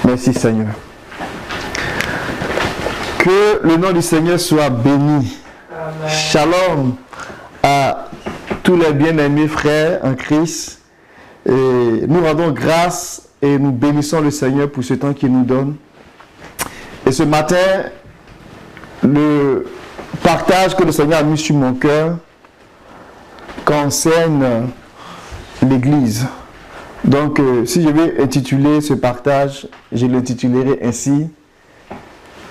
Merci Seigneur. Que le nom du Seigneur soit béni. Amen. Shalom à tous les bien-aimés frères en Christ. Et nous rendons grâce et nous bénissons le Seigneur pour ce temps qu'il nous donne. Et ce matin, le partage que le Seigneur a mis sur mon cœur concerne l'Église. Donc, si je vais intituler ce partage, je l'intitulerai ainsi: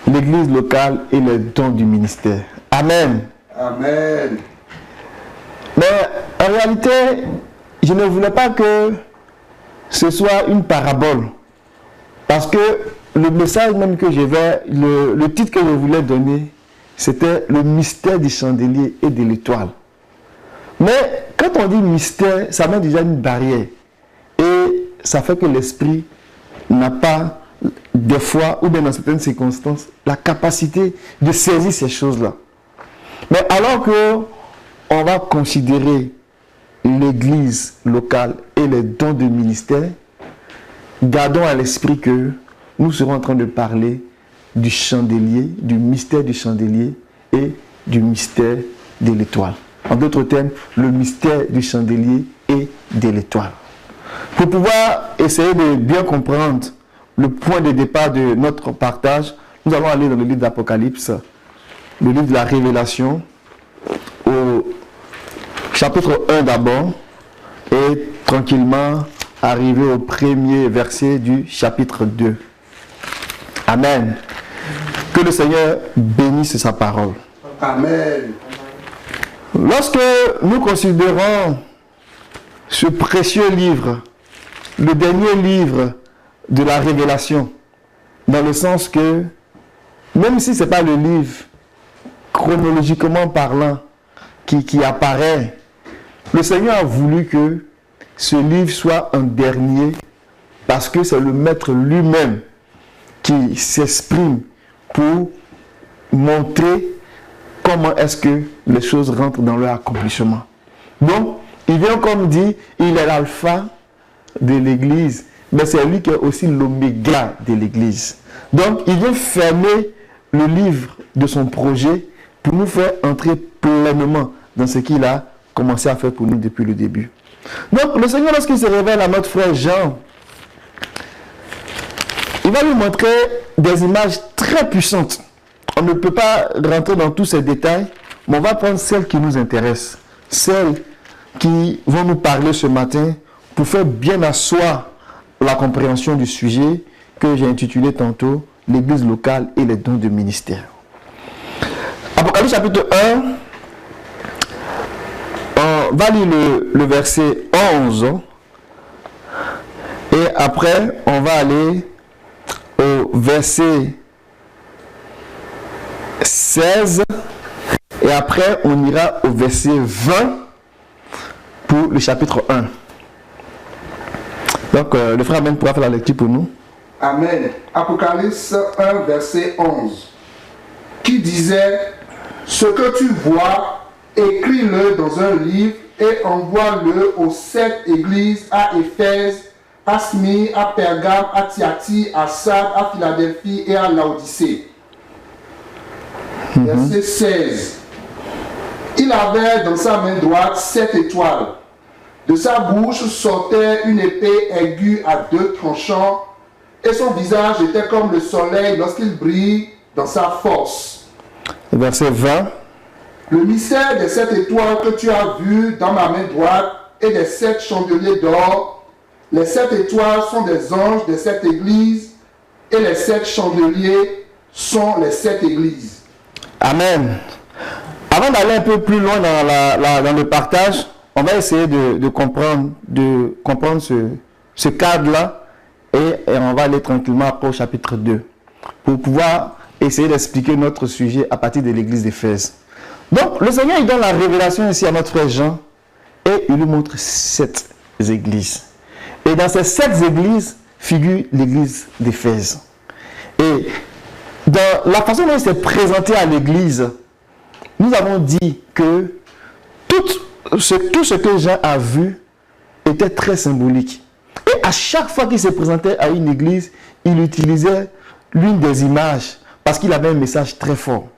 l'Église locale et les dons du ministère. Amen. Amen. Mais en réalité, je ne voulais pas que ce soit une parabole. Parce que le message même que je vais, le titre que je voulais donner, c'était le mystère du chandelier et de l'étoile. Mais quand on dit mystère, ça met déjà une barrière. Et ça fait que l'esprit n'a pas, des fois, ou bien dans certaines circonstances, la capacité de saisir ces choses-là. Mais alors que on va considérer l'église locale et les dons de ministère, gardons à l'esprit que nous serons en train de parler du chandelier, du mystère du chandelier et du mystère de l'étoile. En d'autres termes, le mystère du chandelier et de l'étoile. Pour pouvoir essayer de bien comprendre le point de départ de notre partage, nous allons aller dans le livre d'Apocalypse, le livre de la Révélation, au chapitre 1 d'abord, et tranquillement arriver au premier verset du chapitre 2. Amen. Que le Seigneur bénisse sa parole. Amen. Lorsque nous considérons ce précieux livre, le dernier livre de la Révélation, dans le sens que, même si ce n'est pas le livre, chronologiquement parlant, qui apparaît, le Seigneur a voulu que ce livre soit un dernier, parce que c'est le Maître lui-même qui s'exprime pour montrer comment est-ce que les choses rentrent dans leur accomplissement. Donc, il vient comme dit, il est l'alpha de l'Église, mais c'est lui qui est aussi l'oméga de l'Église. Donc, il vient fermer le livre de son projet pour nous faire entrer pleinement dans ce qu'il a commencé à faire pour nous depuis le début. Donc, le Seigneur, lorsqu'il se révèle à notre frère Jean, il va lui montrer des images très puissantes. On ne peut pas rentrer dans tous ces détails, mais on va prendre celles qui nous intéressent, celles qui vont nous parler ce matin pour faire bien asseoir la compréhension du sujet que j'ai intitulé tantôt « L'Église locale et les dons de ministère ». Apocalypse chapitre 1, on va lire le verset 11 et après on va aller au verset 16 et après on ira au verset 20 pour le chapitre 1. Donc le frère Amen pourra faire la lecture pour nous. Amen. Apocalypse 1 verset 11 qui disait: ce que tu vois, écris-le dans un livre et envoie-le aux 7 églises, à Éphèse, à Smyrne, à Pergame, à Thyatire, à Sardes, à Philadelphie et à Laodicée. Verset 16. Il avait dans sa main droite 7 étoiles. De sa bouche sortait une épée aiguë à 2 tranchants, et son visage était comme le soleil lorsqu'il brille dans sa force. Verset 20. Le mystère des 7 étoiles que tu as vues dans ma main droite et des 7 chandeliers d'or. Les 7 étoiles sont des anges des 7 églises, et les 7 chandeliers sont les 7 églises. Amen. Avant d'aller un peu plus loin dans le partage, on va essayer de comprendre ce cadre-là et on va aller tranquillement après au chapitre 2 pour pouvoir essayer d'expliquer notre sujet à partir de l'église d'Éphèse. Donc, le Seigneur il donne la révélation ici à notre frère Jean et il lui montre 7 églises. Et dans ces 7 églises figure l'église d'Éphèse. Et dans la façon dont il s'est présenté à l'église, nous avons dit que tout ce que Jean a vu était très symbolique. Et Et à chaque fois qu'il se présentait à une église, il utilisait l'une des images parce qu'il avait un message très fort.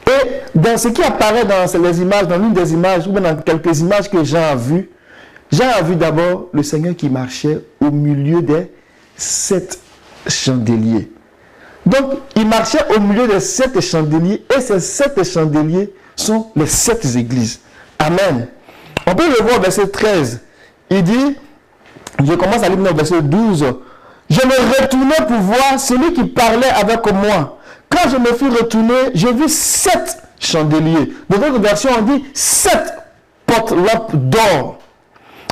Et dans ce qui apparaît dans les images, dans l'une des images, ou dans quelques images que Jean a vues d'abord le Seigneur qui marchait au milieu des 7 chandeliers. Donc, il marchait au milieu des 7 chandeliers, et ces 7 chandeliers sont les 7 églises. Amen. On peut le voir au verset 13. Il dit, je commence à lire au verset 12. Je me retournai pour voir celui qui parlait avec moi. Quand je me fus retourné, j'ai vu 7 chandeliers. Dans notre version, on dit 7 porte-lampes d'or.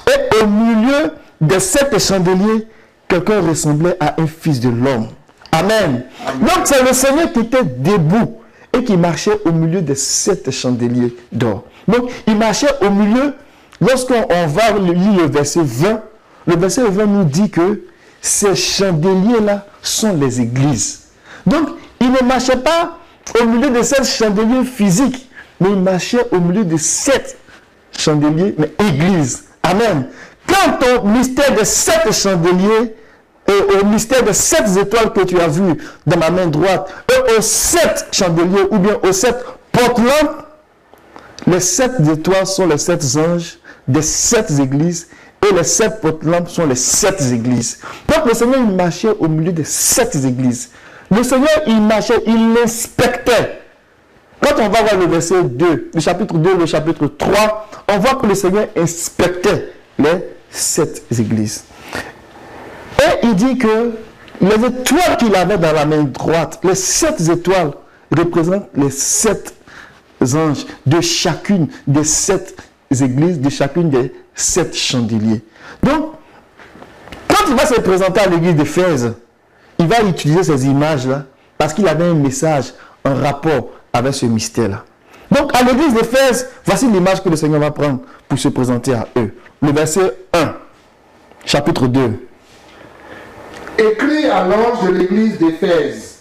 Et au milieu des 7 chandeliers, quelqu'un ressemblait à un fils de l'homme. Amen. Donc c'est le Seigneur qui était debout et qui marchait au milieu des 7 chandeliers d'or. Donc il marchait au milieu. Lorsqu'on va lire le verset 20 nous dit que ces chandeliers-là sont les églises. Donc il ne marchait pas au milieu de 7 chandeliers physiques, mais il marchait au milieu de 7 chandeliers, mais églises. Amen. Quant au mystère des 7 chandeliers, et au mystère des 7 étoiles que tu as vues dans ma main droite, et aux 7 chandeliers, ou bien aux 7 porte-lampes, les 7 étoiles sont les 7 anges des 7 églises, et les 7 porte-lampes sont les 7 églises. Donc le Seigneur, il marchait au milieu des 7 églises. Le Seigneur, il marchait, il inspectait. Quand on va voir le verset 2, le chapitre 2, le chapitre 3, on voit que le Seigneur inspectait les 7 églises. Et il dit que les étoiles qu'il avait dans la main droite, les 7 étoiles représentent les 7 anges de chacune des 7 églises, de chacune des 7 chandeliers. Donc, quand il va se présenter à l'église d'Éphèse, il va utiliser ces images-là parce qu'il avait un message, un rapport avec ce mystère-là. Donc, à l'église d'Éphèse, voici l'image que le Seigneur va prendre pour se présenter à eux. Le verset 1, chapitre 2. Écrit à l'ange de l'église d'Éphèse.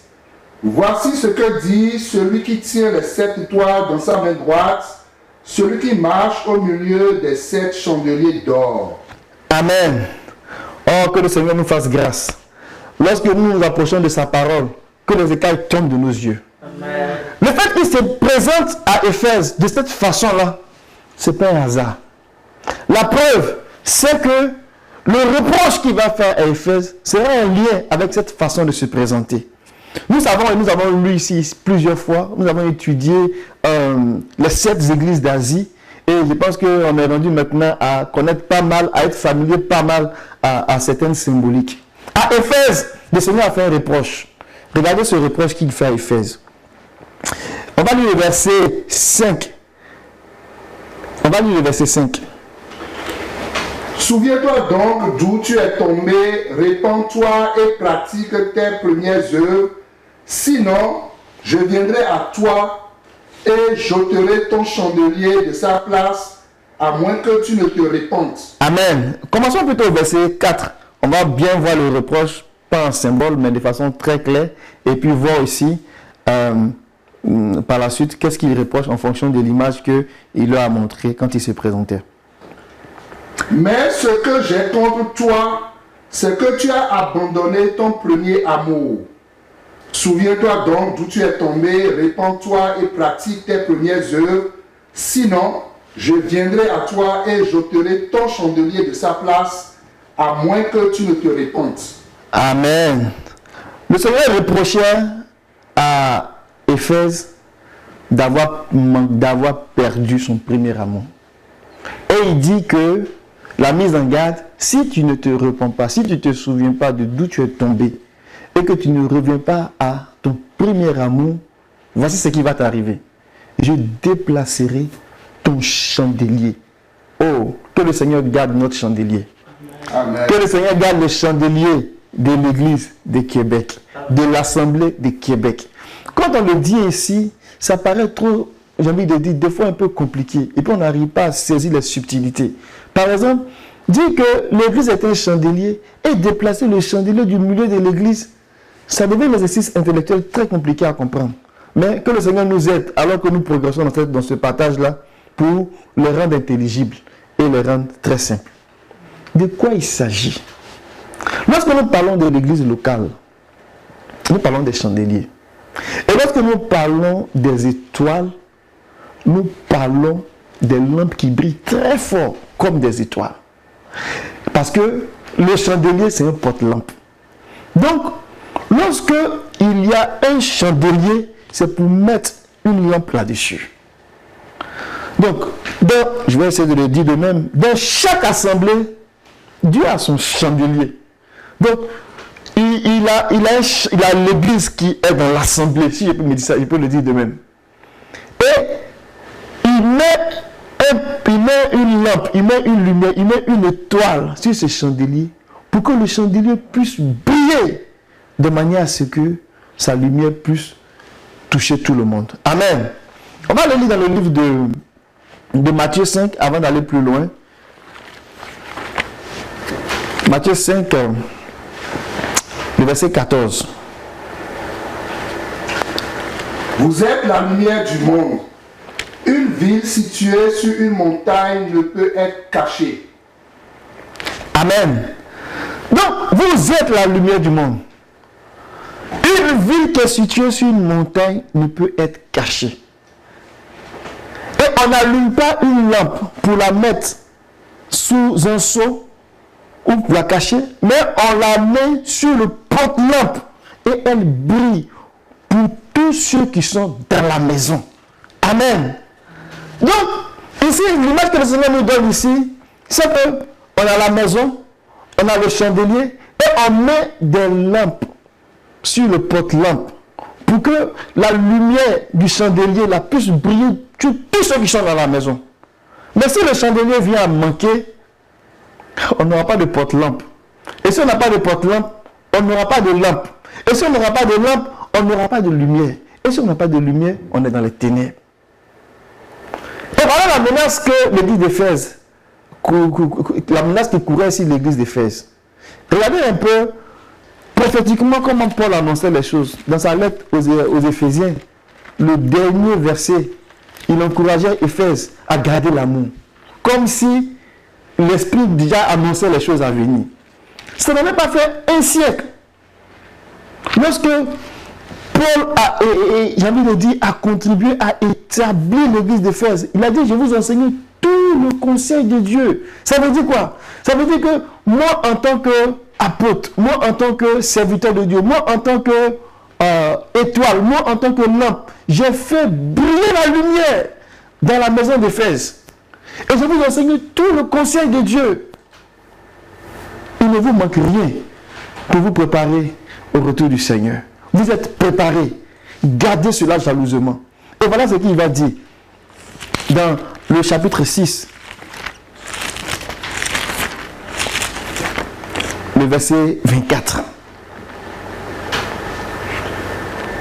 Voici ce que dit celui qui tient les 7 étoiles dans sa main droite, celui qui marche au milieu des 7 chandeliers d'or. Amen. Oh, que le Seigneur nous fasse grâce. Lorsque nous nous approchons de sa parole, que les écailles tombent de nos yeux. Amen. Le fait qu'il se présente à Éphèse de cette façon-là, ce n'est pas un hasard. La preuve, c'est que le reproche qu'il va faire à Éphèse sera un lien avec cette façon de se présenter. Nous avons lu ici plusieurs fois, nous avons étudié les 7 églises d'Asie, et je pense qu'on est rendu maintenant à connaître pas mal, à être familier pas mal à certaines symboliques. À Éphèse, le Seigneur a fait un reproche. Regardez ce reproche qu'il fait à Éphèse. On va lire le verset 5. Souviens-toi donc d'où tu es tombé, répands-toi et pratique tes premières œuvres. Sinon, je viendrai à toi et j'ôterai ton chandelier de sa place, à moins que tu ne te répandes. Amen. Commençons plutôt au verset 4. On va bien voir le reproche, pas en symbole, mais de façon très claire. Et puis voir aussi, par la suite, qu'est-ce qu'il reproche en fonction de l'image qu'il leur a montrée quand il se présentait. Mais ce que j'ai contre toi, c'est que tu as abandonné ton premier amour. Souviens-toi donc d'où tu es tombé, répands-toi et pratique tes premières œuvres. Sinon, je viendrai à toi et j'ôterai ton chandelier de sa place, à moins que tu ne te répandes. Amen. Le Seigneur reprochait à Éphèse d'avoir perdu son premier amour. Et il dit que la mise en garde, si tu ne te repens pas, si tu ne te souviens pas de d'où tu es tombé, et que tu ne reviens pas à ton premier amour, voici ce qui va t'arriver. Je déplacerai ton chandelier. Oh, que le Seigneur garde notre chandelier. Amen. Que le Seigneur garde le chandelier de l'église de Québec, de l'Assemblée de Québec. Quand on le dit ici, ça paraît trop, j'ai envie de dire, des fois un peu compliqué. Et puis on n'arrive pas à saisir les subtilités. Par exemple, dire que l'église est un chandelier et déplacer le chandelier du milieu de l'église, ça devient un exercice intellectuel très compliqué à comprendre. Mais que le Seigneur nous aide alors que nous progressons dans ce partage-là pour le rendre intelligible et le rendre très simple. De quoi il s'agit? Lorsque nous parlons de l'église locale, nous parlons des chandeliers. Et lorsque nous parlons des étoiles, nous parlons des lampes qui brillent très fort comme des étoiles. Parce que le chandelier, c'est un porte-lampe. Donc, lorsque il y a un chandelier, c'est pour mettre une lampe là-dessus. Donc, je vais essayer de le dire de même. Dans chaque assemblée, Dieu a son chandelier. Donc, il a l'église qui est dans l'assemblée. Si je peux me dire ça, je peux le dire de même. Et il met une lampe, il met une lumière, il met une étoile sur ce chandelier pour que le chandelier puisse briller de manière à ce que sa lumière puisse toucher tout le monde. Amen. On va le lire dans le livre de Matthieu 5 avant d'aller plus loin. Matthieu 5, le verset 14. Vous êtes la lumière du monde. Une ville située sur une montagne ne peut être cachée. Amen. Donc, vous êtes la lumière du monde. Une ville qui est située sur une montagne ne peut être cachée. Et on n'allume pas une lampe pour la mettre sous un seau ou pour la cacher, mais on la met sur le porte-lampe et elle brille pour tous ceux qui sont dans la maison. Amen. Donc, ici, l'image que le Seigneur nous donne ici, c'est qu'on a la maison, on a le chandelier et on met des lampes sur le porte-lampe pour que la lumière du chandelier la puisse briller sur tous ceux qui sont dans la maison. Mais si le chandelier vient à manquer, on n'aura pas de porte-lampe. Et si on n'a pas de porte-lampe, on n'aura pas de lampe. Et si on n'aura pas de lampe, on n'aura pas de lumière. Et si on n'a pas de lumière, on est dans les ténèbres. Et voilà la menace que l'église d'Éphèse, la menace qui courait sur l'église d'Éphèse. Regardez un peu prophétiquement comment Paul annonçait les choses. Dans sa lettre aux Éphésiens, le dernier verset, il encourageait Éphèse à garder l'amour. Comme si l'Esprit déjà annonçait les choses à venir. Ça n'avait pas fait un siècle. Lorsque Paul j'ai envie de dire, a contribué à établir l'église d'Éphèse, il a dit, je vous enseigne tout le conseil de Dieu. Ça veut dire quoi? Ça veut dire que moi, en tant qu'apôtre, moi, en tant que serviteur de Dieu, moi, en tant que étoile, moi, en tant que lampe, j'ai fait briller la lumière dans la maison d'Éphèse. Et je vous enseigne tout le conseil de Dieu. Il ne vous manque rien pour vous préparer au retour du Seigneur. Vous êtes préparés. Gardez cela jalousement. Et voilà ce qu'il va dire dans le chapitre 6. Le verset 24.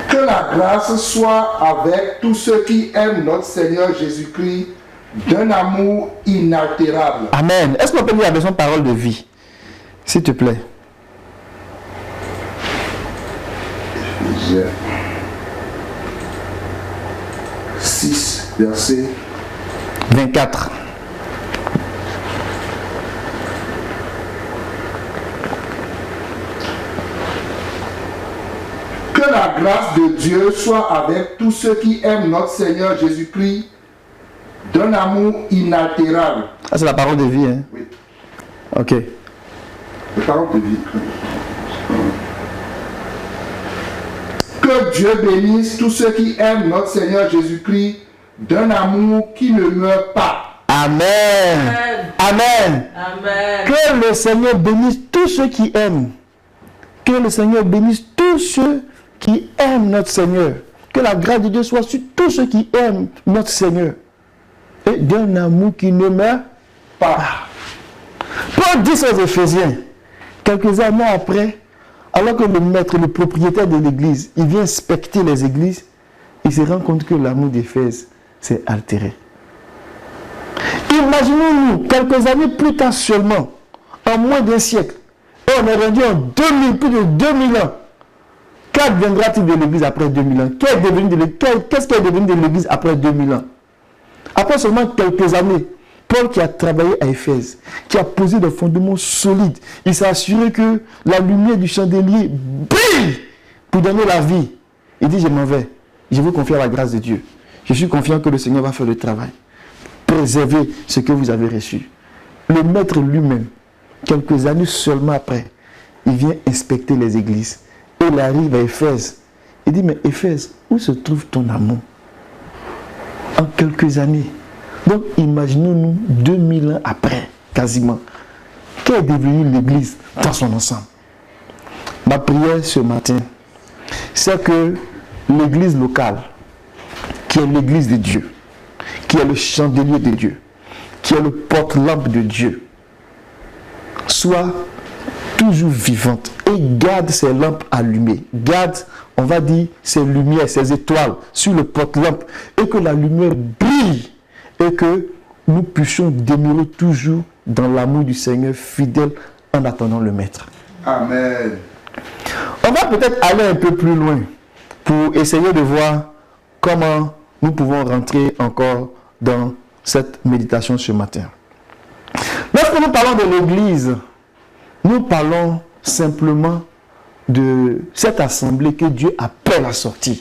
Que la grâce soit avec tous ceux qui aiment notre Seigneur Jésus-Christ d'un amour inaltérable. Amen. Est-ce qu'on peut lire la version parole de vie? S'il te plaît. Éphésiens 6, verset 24. Que la grâce de Dieu soit avec tous ceux qui aiment notre Seigneur Jésus-Christ d'un amour inaltérable. Ah, c'est la parole de vie, hein? Oui. Ok. La parole de vie. Que Dieu bénisse tous ceux qui aiment notre Seigneur Jésus-Christ d'un amour qui ne meurt pas. Amen. Amen. Amen. Que le Seigneur bénisse tous ceux qui aiment. Que le Seigneur bénisse tous ceux qui aiment notre Seigneur. Que la grâce de Dieu soit sur tous ceux qui aiment notre Seigneur. Et d'un amour qui ne meurt pas. Paul dit aux Éphésiens, quelques années après, alors que le maître, le propriétaire de l'église, il vient inspecter les églises, il se rend compte que l'amour d'Éphèse s'est altéré. Imaginons-nous, quelques années plus tard seulement, en moins d'un siècle, et on est rendu en 2000, plus de 2000 ans. Qu'adviendra-t-il de l'église après 2000 ans? Qu'est-ce qui est devenu de l'église après 2000 ans? Après seulement quelques années, Paul qui a travaillé à Éphèse, qui a posé des fondements solides. Il s'est assuré que la lumière du chandelier brille pour donner la vie. Il dit, je m'en vais. Je vous confie à la grâce de Dieu. Je suis confiant que le Seigneur va faire le travail. Préservez ce que vous avez reçu. Le maître lui-même, quelques années seulement après, il vient inspecter les églises. Et il arrive à Éphèse. Il dit, mais Éphèse, où se trouve ton amour? En quelques années. Donc, imaginons-nous 2000 ans après, quasiment. Qu'est devenue l'église dans son ensemble? Ma prière ce matin, c'est que l'église locale, qui est l'église de Dieu, qui est le chandelier de Dieu, qui est le porte-lampe de Dieu, soit toujours vivante et garde ses lampes allumées. Garde, on va dire, ses lumières, ses étoiles sur le porte-lampe et que la lumière brille et que nous puissions demeurer toujours dans l'amour du Seigneur fidèle en attendant le Maître. Amen. On va peut-être aller un peu plus loin pour essayer de voir comment nous pouvons rentrer encore dans cette méditation ce matin. Lorsque nous parlons de l'Église, nous parlons simplement de cette assemblée que Dieu appelle à sortir.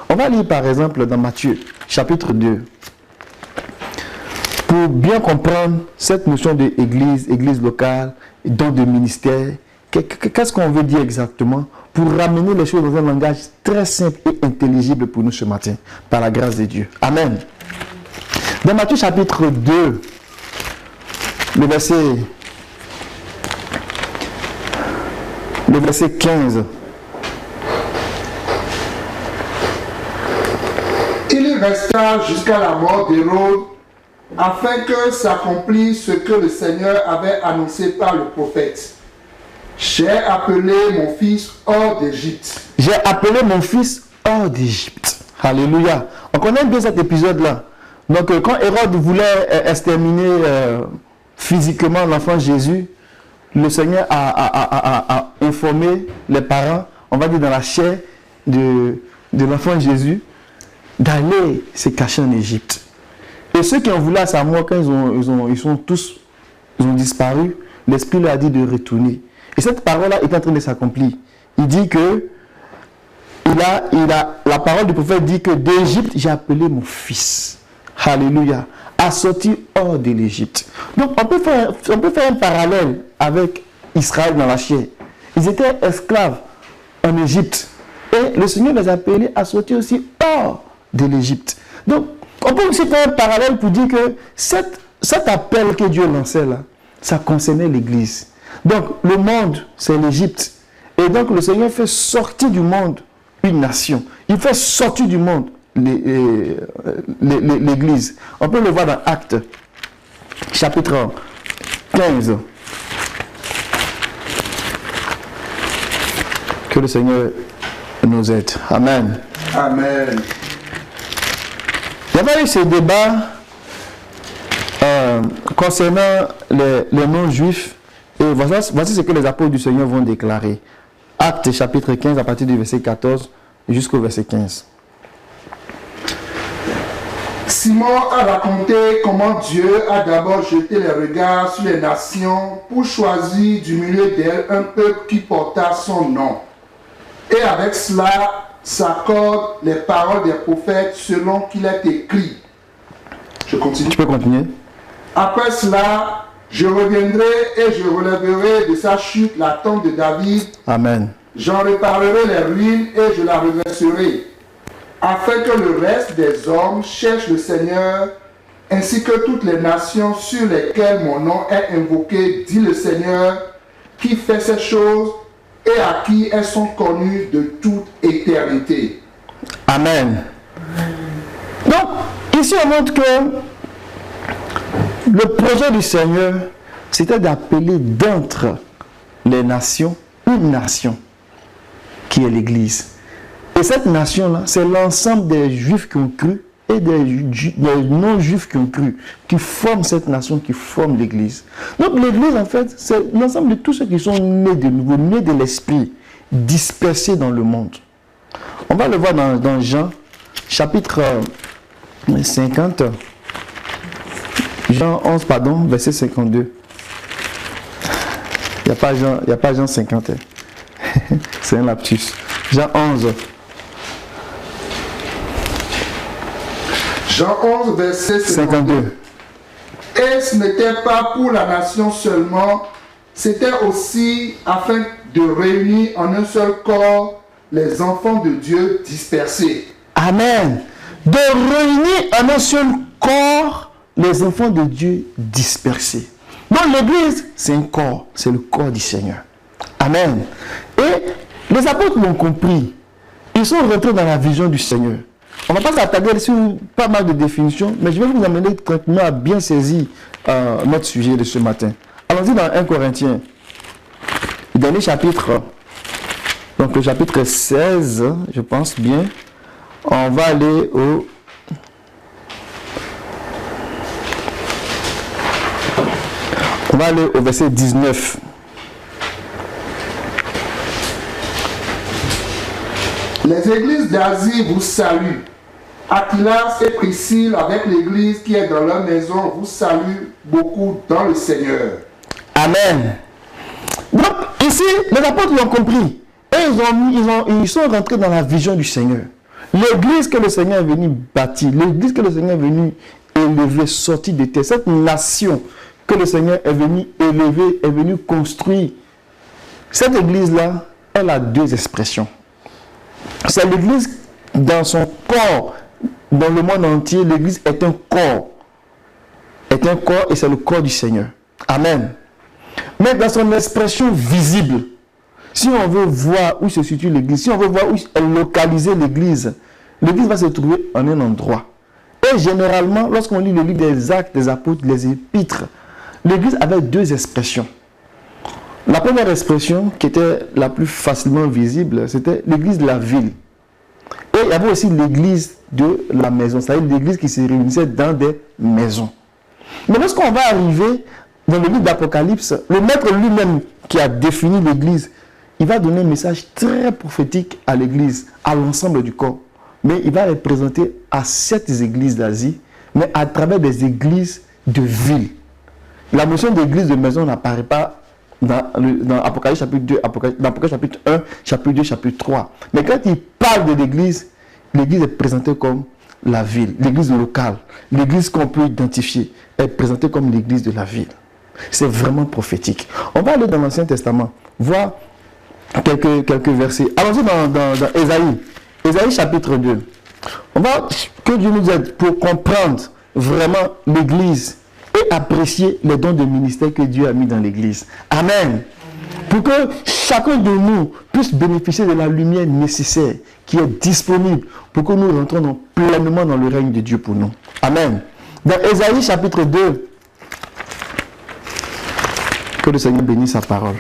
On va lire par exemple dans Matthieu, chapitre 2. Pour bien comprendre cette notion d'église, église locale, don de ministère, qu'est-ce qu'on veut dire exactement pour ramener les choses dans un langage très simple et intelligible pour nous ce matin, par la grâce de Dieu. Amen. Dans Matthieu chapitre 2, le verset 15. Il y resta jusqu'à la mort d'Hérode, afin que s'accomplisse ce que le Seigneur avait annoncé par le prophète. J'ai appelé mon fils hors d'Égypte. J'ai appelé mon fils hors d'Égypte. Alléluia. On connaît bien cet épisode-là. Donc, quand Hérode voulait exterminer physiquement l'enfant Jésus, le Seigneur a informé les parents, on va dire dans la chair de l'enfant Jésus, d'aller se cacher en Égypte. Et ceux qui ont voulu à sa mort, quand ils ont disparu, l'Esprit leur a dit de retourner. Et cette parole-là est en train de s'accomplir. Il dit que, la parole du prophète dit que d'Égypte, j'ai appelé mon fils. Alléluia. À sortir hors de l'Égypte. Donc, on peut faire un parallèle avec Israël dans la chair. Ils étaient esclaves en Égypte. Et le Seigneur les a appelés à sortir aussi hors de l'Égypte. Donc, on peut aussi faire un parallèle pour dire que cet appel que Dieu lançait là, ça concernait l'Église. Donc, le monde, c'est l'Égypte. Et donc, le Seigneur fait sortir du monde une nation. Il fait sortir du monde l'Église. On peut le voir dans Actes, chapitre 15. Que le Seigneur nous aide. Amen. Amen. Il y avait eu ce débat concernant les non-juifs. Et voici ce que les apôtres du Seigneur vont déclarer. Actes chapitre 15 à partir du verset 14 jusqu'au verset 15. Simon a raconté comment Dieu a d'abord jeté les regards sur les nations pour choisir du milieu d'elles un peuple qui porta son nom. Et avec cela s'accordent les paroles des prophètes selon qu'il est écrit. Je continue. Tu peux continuer. Après cela, je reviendrai et je relèverai de sa chute la tente de David. Amen. J'en réparerai les ruines et je la redresserai, afin que le reste des hommes cherche le Seigneur, ainsi que toutes les nations sur lesquelles mon nom est invoqué, dit le Seigneur, qui fait ces choses et à qui elles sont connues de toute éternité. Amen. Donc, ici on montre que le projet du Seigneur, c'était d'appeler d'entre les nations une nation qui est l'Église. Et cette nation-là, c'est l'ensemble des Juifs qui ont cru et des non-Juifs qui ont cru, qui forment cette nation, qui forment l'Église. Donc l'Église, en fait, c'est l'ensemble de tous ceux qui sont nés de nouveau, nés de l'Esprit, dispersés dans le monde. On va le voir dans Jean, chapitre 50, Jean 11, pardon, verset 52. Il n'y a pas Jean 50. C'est un lapsus. Jean 11. Jean 11, verset 52. Et ce n'était pas pour la nation seulement, c'était aussi afin de réunir en un seul corps les enfants de Dieu dispersés. Amen. De réunir en un seul corps les enfants de Dieu dispersés. Donc l'église, c'est un corps, c'est le corps du Seigneur. Amen. Et les apôtres l'ont compris. Ils sont rentrés dans la vision du Seigneur. On ne va pas s'attarder sur pas mal de définitions, mais je vais vous amener tranquillement à bien saisir notre sujet de ce matin. Allons-y dans 1 Corinthiens, le dernier chapitre, donc le chapitre 16, je pense bien. On va aller au verset 19. Les églises d'Asie vous saluent. Aquilas et Priscille, avec l'église qui est dans leur maison, vous saluent beaucoup dans le Seigneur. Amen. Donc, ici, les apôtres l'ont compris. Et ils sont rentrés dans la vision du Seigneur. L'église que le Seigneur est venu bâtir, l'église que le Seigneur est venu élever, sortir de terre, cette nation que le Seigneur est venu élever, est venu construire. Cette église-là, elle a deux expressions. C'est l'église dans son corps, dans le monde entier, l'église est un corps. Est un corps et c'est le corps du Seigneur. Amen. Mais dans son expression visible, si on veut voir où se situe l'église, si on veut voir où est localisée l'église, l'église va se trouver en un endroit. Et généralement, lorsqu'on lit le livre des Actes, des Apôtres, les Épîtres, l'église avait deux expressions. La première expression, qui était la plus facilement visible, c'était l'église de la ville. Et il y avait aussi l'église de la maison, c'est-à-dire l'église qui se réunissait dans des maisons. Mais lorsqu'on va arriver dans le livre d'Apocalypse, le maître lui-même qui a défini l'église, il va donner un message très prophétique à l'église, à l'ensemble du corps. Mais il va les présenter à 7 églises d'Asie, mais à travers des églises de ville. La notion d'église de maison n'apparaît pas dans Apocalypse chapitre 2, dans Apocalypse chapitre 1, chapitre 2, chapitre 3. Mais quand il parle de l'église, l'église est présentée comme la ville, l'église locale, l'église qu'on peut identifier est présentée comme l'église de la ville. C'est vraiment prophétique. On va aller dans l'Ancien Testament, voir quelques versets. Allons-y dans Ésaïe. Ésaïe chapitre 2. On va que Dieu nous aide pour comprendre vraiment l'église et apprécier les dons de ministère que Dieu a mis dans l'église. Amen. Pour que chacun de nous puisse bénéficier de la lumière nécessaire qui est disponible pour que nous rentrons pleinement dans le règne de Dieu pour nous. Amen. Dans Ésaïe chapitre 2, que le Seigneur bénisse sa parole.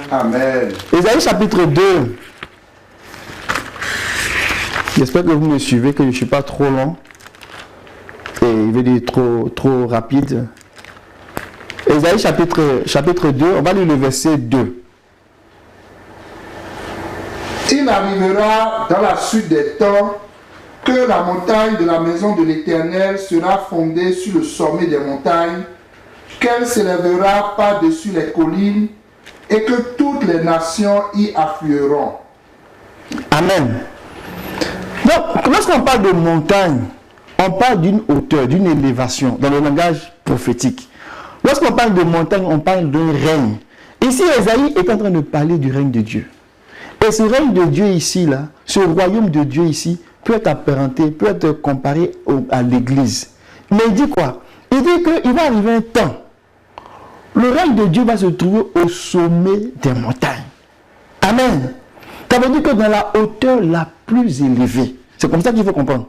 Amen. Ésaïe chapitre 2. J'espère que vous me suivez, que je ne suis pas trop long. Et il veut dire trop rapide. Ésaïe chapitre 2, on va lire le verset 2. Il arrivera dans la suite des temps que la montagne de la maison de l'Éternel sera fondée sur le sommet des montagnes, qu'elle s'élèvera par-dessus les collines et que toutes les nations y afflueront. Amen. Donc, lorsqu'on parle de montagne, on parle d'une hauteur, d'une élévation, dans le langage prophétique. Lorsqu'on parle de montagne, on parle d'un règne. Ici, Ésaïe est en train de parler du règne de Dieu. Et ce règne de Dieu ici, là, ce royaume de Dieu ici, peut être apparenté, peut être comparé à l'église. Mais il dit quoi? Il dit qu'il va arriver un temps. Le règne de Dieu va se trouver au sommet des montagnes. Amen. Ça veut dire que dans la hauteur la plus élevée, c'est comme ça qu'il faut comprendre.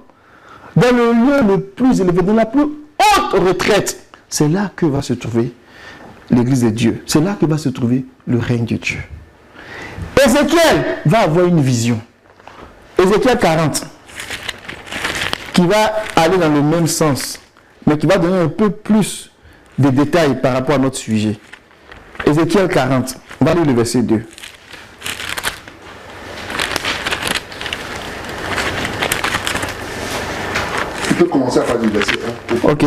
Dans le lieu le plus élevé, dans la plus haute retraite, c'est là que va se trouver l'église de Dieu. C'est là que va se trouver le règne de Dieu. Ézéchiel va avoir une vision. Ézéchiel 40, qui va aller dans le même sens, mais qui va donner un peu plus de détails par rapport à notre sujet. Ézéchiel 40, on va lire le verset 2. Tu peux commencer à faire du verset 1. Ok.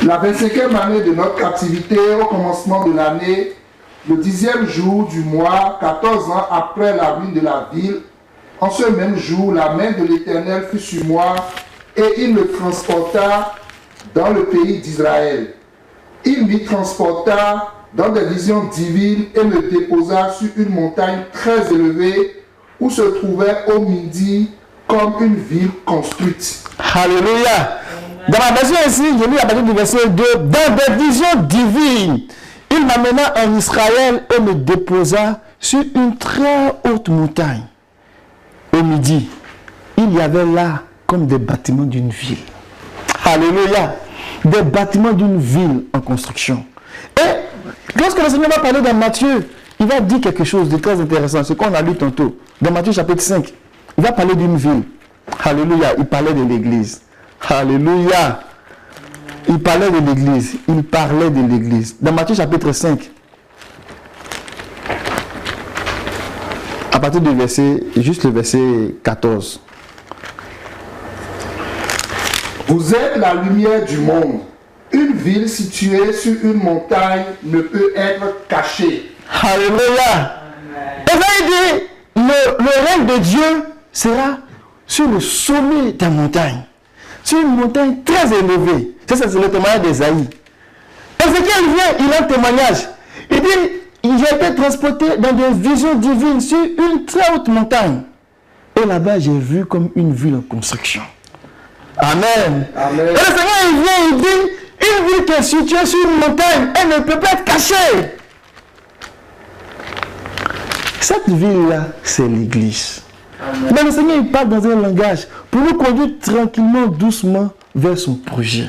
La 25e année de notre captivité, au commencement de l'année, le 10e jour du mois, 14 ans après la ruine de la ville, en ce même jour, la main de l'Éternel fut sur moi, et il me transporta dans le pays d'Israël. Il m'y transporta dans des visions divines et me déposa sur une montagne très élevée où se trouvait au midi comme une ville construite. Alléluia. Dans la version ici, je lis à partir du verset 2, dans des visions divines, il m'amena en Israël et me déposa sur une très haute montagne. Au midi, il y avait là comme des bâtiments d'une ville. Alléluia. Des bâtiments d'une ville en construction. Et lorsque le Seigneur va parler dans Matthieu, il va dire quelque chose de très intéressant, ce qu'on a lu tantôt. Dans Matthieu chapitre 5, il va parler d'une ville. Alléluia. Il parlait de l'église. Alléluia. Il parlait de l'église. Il parlait de l'église. Dans Matthieu chapitre 5, à partir du verset, juste le verset 14. Vous êtes la lumière du monde. Une ville située sur une montagne ne peut être cachée. Alléluia. Et ça il dit, le règne de Dieu sera sur le sommet de la montagne. Sur une montagne très élevée. Ça, c'est le témoignage d'Ésaïe. Ézéchiel vient, il a un témoignage. Il dit, j'ai été transporté dans des visions divines sur une très haute montagne. Et là-bas, j'ai vu comme une ville en construction. Amen. Amen. Et le Seigneur, il vient, il dit, une ville qui est située sur une montagne, elle ne peut pas être cachée. Cette ville-là, c'est l'église. Mais le Seigneur, il parle dans un langage pour nous conduire tranquillement, doucement vers son projet.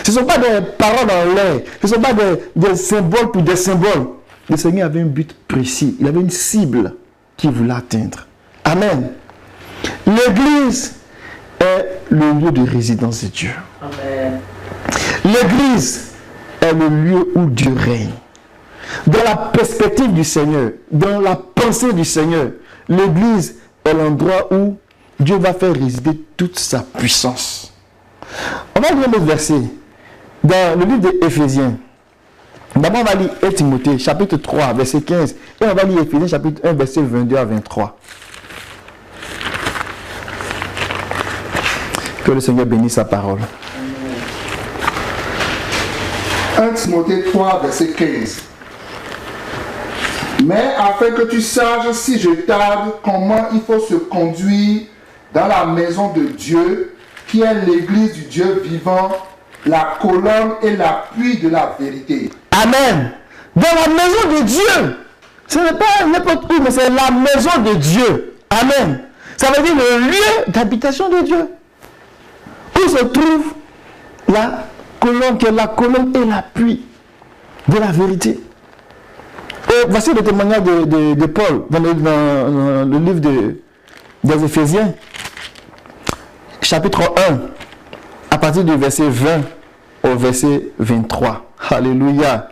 Ce ne sont pas des paroles en l'air, ce ne sont pas des symboles pour des symboles. Le Seigneur avait un but précis, il avait une cible qu'il voulait atteindre. Amen. L'église est le lieu de résidence de Dieu. Amen. L'église est le lieu où Dieu règne. Dans la perspective du Seigneur, dans la pensée du Seigneur, l'église est l'endroit où Dieu va faire résider toute sa puissance. On va lire un autre verset dans le livre d'Éphésiens. D'abord, on va lire 1 Timothée, chapitre 3, verset 15. Et on va lire Éphésiens, chapitre 1, verset 22 à 23. Que le Seigneur bénisse sa parole. 1 Timothée 3, verset 15. Mais afin que tu saches, si je tarde, comment il faut se conduire dans la maison de Dieu, qui est l'église du Dieu vivant, la colonne et l'appui de la vérité. Amen. Dans la maison de Dieu. Ce n'est pas n'importe où, mais c'est la maison de Dieu. Amen. Ça veut dire le lieu d'habitation de Dieu. Où se trouve la colonne, qui est la colonne et l'appui de la vérité. Et voici le témoignage de Paul dans le livre des Éphésiens, chapitre 1, à partir du verset 20 au verset 23. Alléluia.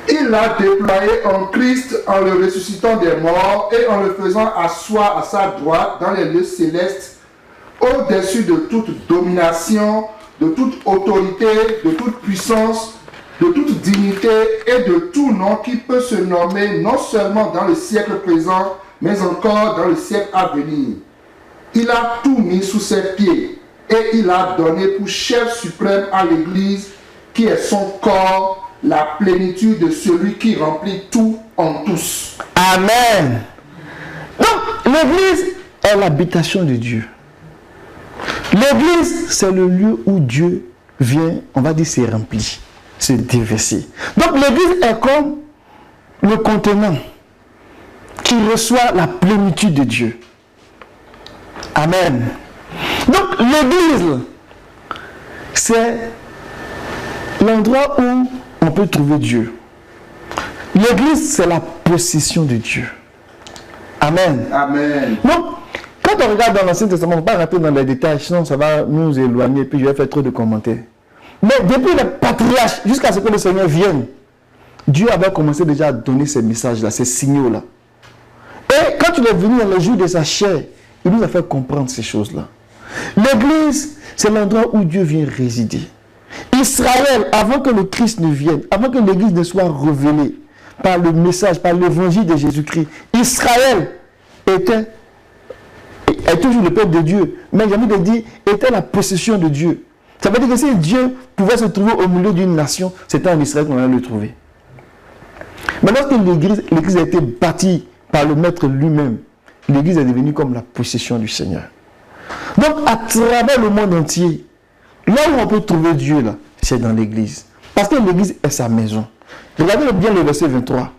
Il l'a déployé en Christ en le ressuscitant des morts et en le faisant asseoir à sa droite dans les lieux célestes, au-dessus de toute domination, de toute autorité, de toute puissance, de toute dignité et de tout nom qui peut se nommer non seulement dans le siècle présent, mais encore dans le siècle à venir. Il a tout mis sous ses pieds et il a donné pour chef suprême à l'Église, qui est son corps, la plénitude de celui qui remplit tout en tous. Amen. Donc, l'Église est l'habitation de Dieu. L'Église, c'est le lieu où Dieu vient, on va dire, se remplit, se déverser. Donc, l'Église est comme le contenant qui reçoit la plénitude de Dieu. Amen. Donc, l'Église, c'est l'endroit où on peut trouver Dieu. L'église, c'est la possession de Dieu. Amen. Amen. Donc, quand on regarde dans l'Ancien Testament, on ne va pas rentrer dans les détails, sinon ça va nous éloigner, puis je vais faire trop de commentaires. Mais depuis les patriarches, jusqu'à ce que le Seigneur vienne, Dieu avait commencé déjà à donner ces messages-là, ces signaux-là. Et quand il est venu dans le jour de sa chair, il nous a fait comprendre ces choses-là. L'église, c'est l'endroit où Dieu vient résider. Israël, avant que le Christ ne vienne, avant que l'Église ne soit révélée par le message, par l'évangile de Jésus-Christ, Israël est toujours le peuple de Dieu, mais j'ai envie de dire, était la possession de Dieu. Ça veut dire que si Dieu pouvait se trouver au milieu d'une nation, c'était en Israël qu'on allait le trouver. Mais lorsque l'Église a été bâtie par le Maître lui-même, l'Église est devenue comme la possession du Seigneur. Donc, à travers le monde entier, là où on peut trouver Dieu, là, c'est dans l'Église. Parce que l'Église est sa maison. Regardez bien le verset 23.